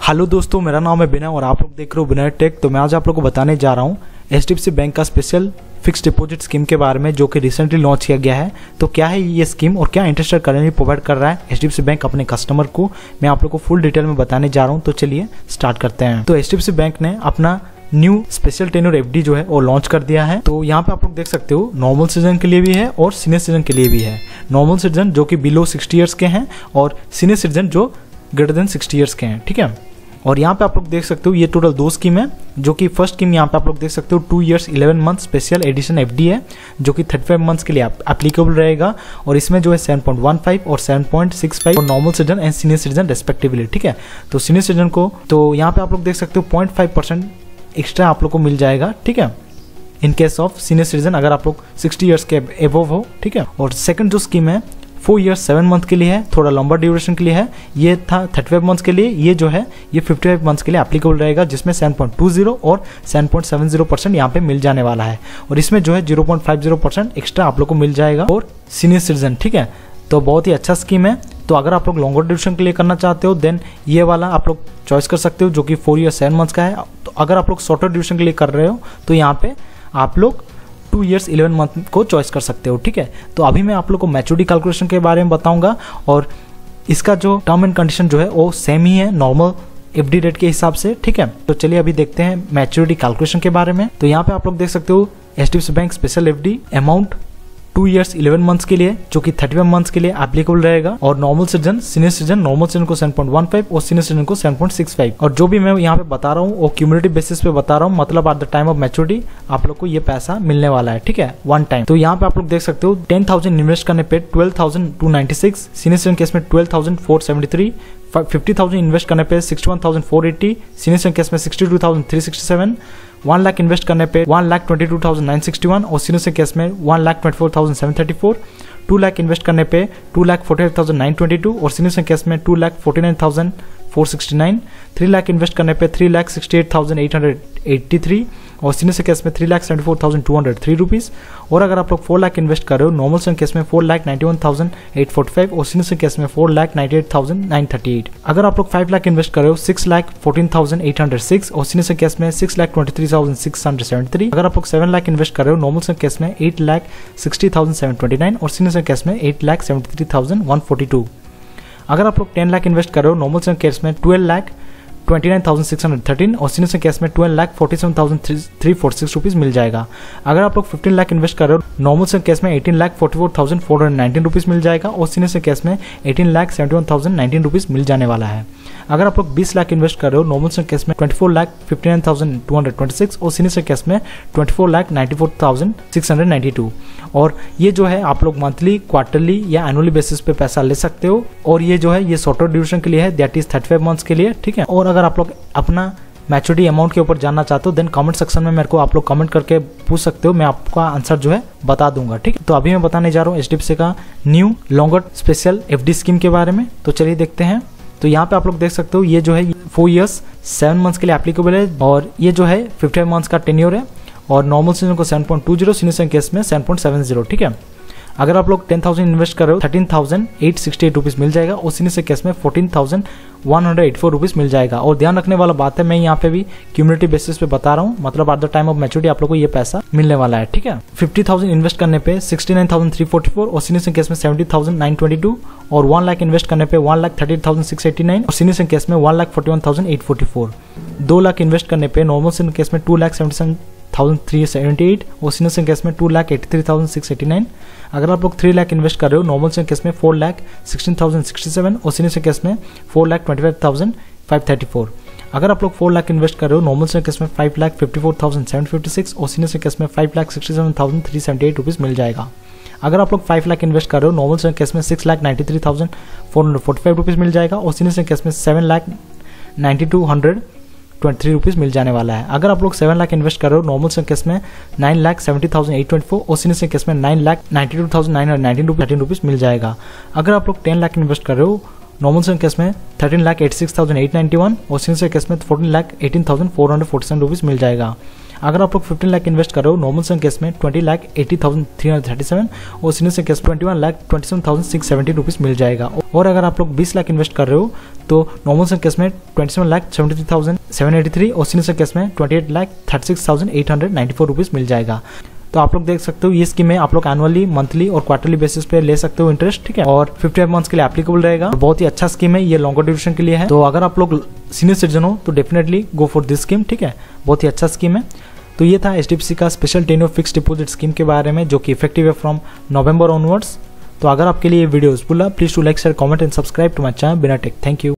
Hello दोस्तों, मेरा नाम है बिना और आप लोग देख रहे हो बिना टेक। तो मैं आज आप लोग को बताने जा रहा हूँ एचडीएफसी बैंक का स्पेशल फिक्स डिपॉजिट स्कीम के बारे में, जो कि रिसेंटली लॉन्च किया गया है। तो क्या है ये स्कीम और क्या इंटरेस्ट रेट करेंटली प्रोवाइड कर रहा है एचडीएफसी बैंक अपने कस्टमर को, मैं आप लोग को फुल डिटेल में बताने जा रहा हूँ। तो चलिए स्टार्ट करते हैं। तो एचडीएफसी बैंक ने अपना न्यू स्पेशल टेन्योर एफडी जो है वो लॉन्च कर दिया है। तो यहाँ पे आप लोग देख सकते हो नॉर्मल सिटीजन के लिए भी है और सीनियर सिटीजन के लिए भी है। नॉर्मल सिटीजन जो कि बिलो 60 ईयर्स के हैं और सीनियर सिटीजन जो ग्रेटर देन 60 ईयर्स के हैं, ठीक है। और यहाँ पे आप लोग देख सकते हो ये टोटल 2 स्कीम है, जो कि फर्स्ट स्कीम यहाँ पे आप लोग देख सकते हो 2 years 11 month special edition FD है, जो कि 35 मंथ्स के लिए एप्लीकेबल रहेगा। और इसमें जो है 7.15 और 7.65 और normal citizen and senior citizen respectively, ठीक है। तो सीनियर सिटीजन को तो यहाँ पे आप लोग देख सकते हो 0.5% एक्स्ट्रा आप लोग को मिल जाएगा, ठीक है, in case of senior citizen अगर आप लोग 60 ईयर्स के एबव हो, ठीक है। और सेकंड जो स्कीम है 4 years 7 month के लिए है, थोड़ा लंबा ड्यूरेशन के लिए है। ये था 35 मंथ्स के लिए, ये जो है ये 55 मंथ्स के लिए एप्लीकेबल रहेगा, जिसमें 7.20 और 7.70% यहाँ पे मिल जाने वाला है। और इसमें जो है 0.50% एक्स्ट्रा आप लोग को मिल जाएगा और सीनियर सिटीजन, ठीक है। तो बहुत ही अच्छा स्कीम है। तो अगर आप लोग लॉन्गर ड्यूरेशन के लिए करना चाहते हो देन ये वाला आप लोग चॉइस कर सकते हो, जो कि 4 years 7 months का है। तो अगर आप लोग शॉर्टर ड्यूरेशन के लिए कर रहे हो तो यहाँ पे आप लोग 2 years 11 month को चॉइस कर सकते हो, ठीक है। तो अभी मैं आप लोग को मैच्योरिटी कैलकुलेशन के बारे में बताऊंगा और इसका जो टर्म एंड कंडीशन जो है वो सेम ही है नॉर्मल एफडी रेट के हिसाब से, ठीक है। तो चलिए अभी देखते हैं मैच्योरिटी कैलकुलेशन के बारे में। तो यहाँ पे आप लोग देख सकते हो HDFC bank special FD amount 2 years 11 months के लिए, जो कि 35 मंथ्स के लिए एप्लीकेबल रहेगा। और normal citizen senior citizen normal citizen को 7.15 और सीनियर सिटीजन को 7.65। और जो भी मैं यहाँ पे बता रहा हूँ वो क्यूमुलेटिव बेसिस पे बता रहा हूँ, मतलब at the time of maturity आप लोग को ये पैसा मिलने वाला है, ठीक है, वन टाइम। तो यहाँ पे आप लोग देख सकते हो 10,000 इन्वेस्ट करने पे 12,296, सीनियर सिटीजन केस में 12,473, 50,000 इन्वेस्ट करने पे 61,480, सीनियर सिटीजन केस में 62,367, 1 लाख इन्वेस्ट करने पे 1,22,961 और सीनियर सिटीजन केस में 1,24,734, 2 लाख इन्वेस्ट करने पे 2,48,922 और सीनियर सिटीजन केस में 2,49,469, 3 लाख इन्वेस्ट करने पे 3,68,883 और सीनियर सिटीजन केस में 3,74,203 रुपीज़। और अगर आप लोग 4 लाख इन्वेस्ट कर रहे हो नॉर्मल सिटीजन केस में 4,91,845 और सीनियर सिटीजन केस में 4,98,938। अगर आप लोग 5 लाख इन्वेस्ट कर रहे हो 6,14,806 और सीनियर सिटीजन केस में 6,23,673। अगर आप लोग 7 लाख इन्वेस्ट कर रहे हो नॉर्मल सिटीजन केस में 8,60,729 और सीनियर सिटीजन केस में 8,73,142। अगर आप लोग 10 लाख इन्वेस्ट कर रहे हो नॉर्मल सिटीजन केस में 12,29,613 और सीनियर सिटीजन केस में 12,47,346 रुपीज़ मिल जाएगा। अगर आप लोग 15 लाख इन्वेस्ट कर रहे हो नॉर्मल सिटीजन केस में 18,44,419 रुपीज़ मिल जाएगा और सीनियर सिटीजन केस में 18,71,019 रुपीज़ मिल जाने वाला है। अगर आप लोग 20 लाख इन्वेस्ट कर रहे हो नॉर्मल सिटीजन केस में 24,59,226 और सीनियर सिटीजन केस में 24,94,692। और ये जो है आप लोग मंथली, क्वार्टरली या एनुअली बेसिस पे पैसा ले सकते हो। और ये जो है ये शॉर्टर ड्यूरेशन के लिए है, दैट इज 35 मंथ्स के लिए, ठीक है। और अगर आप लोग अपना मैच्योरिटी अमाउंट के ऊपर जानना चाहते हो देन कमेंट सेक्शन में मेरे को आप लोग कमेंट करके पूछ सकते हो, मैं आपका आंसर जो है बता दूंगा, ठीक है। तो अभी मैं बताने जा रहा हूँ एचडीएफसी का new longer special FD scheme के बारे में। तो चलिए देखते हैं। तो यहाँ पे आप लोग देख सकते हो ये जो है 4 years 7 months के लिए एप्लीकेबल है और ये जो है 55 मंथ्स का टेन्योर है और नॉर्मल सिटीजन को 7.20, सीनियर सिटीजन केस में 7.70, ठीक है। अगर आप लोग 10,000 इन्वेस्ट कर रहे हो 13,868 रुपीज़ मिल जाएगा और सीनियर सिटीजन केस में 14,184 रुपीज़ मिल जाएगा। और ध्यान रखने वाला बात है, मैं यहाँ पे भी क्यूमुलेटिव बेसिस पे बता रहा हूँ, मतलब at the time of maturity आप लोग को ये पैसा मिलने वाला है, ठीक है। 50,000 इन्वेस्ट करने पे 69,344 और सीनियर सिटीजन केस में 70,922 और 1 लाख इन्वेस्ट करने पे 1,30,689 और सीनियर सिटीजन केस में 1,41,844। 2 लाख इन्वेस्ट करने पे नॉर्मल सिटीजन केस में 2,77,378 और सीनियर सिटीजन केस में 2,83,689। अगर आप लोग 3 लाख इन्वेस्ट कर रहे हो नॉर्मल सिटीजन केस में 4,16,067 और सीनियर सिटीजन केस में 4,25,534। अगर आप लोग 4 लाख इन्वेस्ट कर रहे हो नॉर्मल सिटीजन केस में 5,54,756 और सीनियर सिटीजन केस में 5,67,378 रुपीज़ मिल जाएगा। अगर आप लोग 5 लाख इन्वेस्ट कर रहे हो नॉर्मल सिटीजन केस में 6,93,445 रुपीज़ मिल जाएगा और सीनियर सिटीजन केस में 7,92,123 रुपीज़ मिल जाने वाला है। अगर आप लोग 7 लाख इन्वेस्ट कर रहे हो नॉर्मल सिटीजन केस में 9,70,824 और सीनियर सिटीजन केस में 9,92,919 रुपीज़ मिल जाएगा। अगर आप लोग 10 लाख इन्वेस्ट कर रहे हो नॉर्मल सिटीजन केस में 13,86,891 और सीनियर सिटीजन केस में 14,18,447 रुपीज़ मिल जाएगा। अगर आप लोग 15 लाख इन्वेस्ट कर रहे हो नॉर्मल सन केस में 20,80,337 और सीनियर सन केस 21,27,670 रुपीज़ मिल जाएगा। और अगर आप लोग 20 लाख इन्वेस्ट कर रहे हो तो नॉर्मल सन केस में 27,73,783 और सीनियर सन केस में 28,36,894 रुपीज़ मिल जाएगा। तो आप लोग देख सकते हो ये स्कीम में आप लोग एनुअली, मंथली और क्वार्टरली बेसिस पे ले सकते हो इंटरेस्ट, ठीक है, और 55 मंथ्स के लिए एप्लीकेबल रहेगा। बहुत ही अच्छा स्कीम है, ये लॉन्गर ड्यूरेशन के लिए है। तो अगर आप लोग सीनियर सिटीजन हो तो definitely go for this scheme, ठीक है, बहुत ही अच्छा स्कीम है। तो ये था HDFC का special tenure fix deposit scheme के बारे में जो कि इफेक्टिव है फ्रॉम नवंबर ऑनवर्ड्स। तो अगर आपके लिए ये वीडियो यूजफुल है please to like share comment and subscribe to my channel Bina tech. Thank you.